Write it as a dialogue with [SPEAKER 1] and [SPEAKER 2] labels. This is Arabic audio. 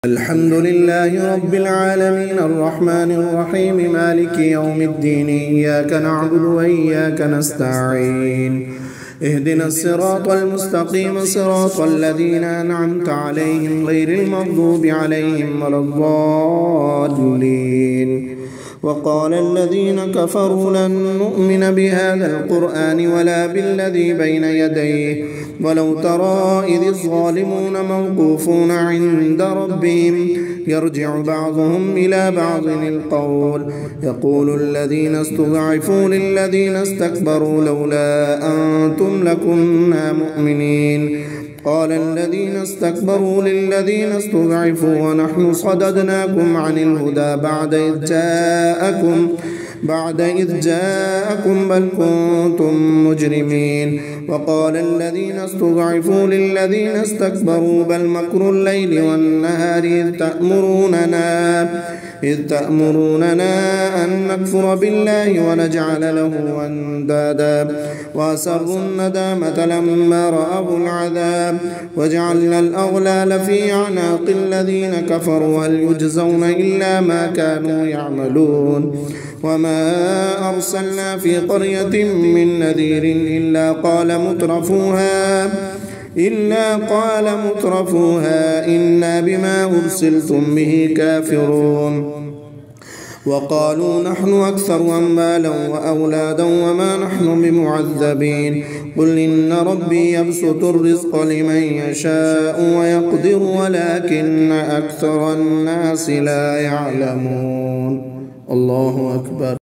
[SPEAKER 1] الحمد لله رب العالمين الرحمن الرحيم مالك يوم الدين إياك نعبد وإياك نستعين اهدنا الصراط المستقيم صراط الذين أنعمت عليهم غير المغضوب عليهم ولا الضالين. وقال الذين كفروا لن نؤمن بهذا القرآن ولا بالذي بين يديه ولو ترى إذ الظالمون موقوفون عند ربهم يرجع بعضهم إلى بعض القول يقول الذين استضعفوا للذين استكبروا لولا أنتم لكنا مؤمنين قال الذين استكبروا للذين استضعفوا ونحن صددناكم عن الهدى بعد إذ جاءكم بل كنتم مجرمين. وقال الذين استضعفوا للذين استكبروا بل مكر الليل والنهار إذ تأمروننا أن نكفر بالله ونجعل له أندادا وأسروا الندامة لما رأوا العذاب وجعلنا الأغلال في أعناق الذين كفروا هل يجزون إلا ما كانوا يعملون. وما أرسلنا في قرية من نذير إلا قال مترفوها إنا بما أرسلتم به كافرون. وقالوا نحن أكثر أموالا وأولادا وما نحن بمعذبين قل إن ربي يبسط الرزق لمن يشاء ويقدر ولكن أكثر الناس لا يعلمون. الله أكبر.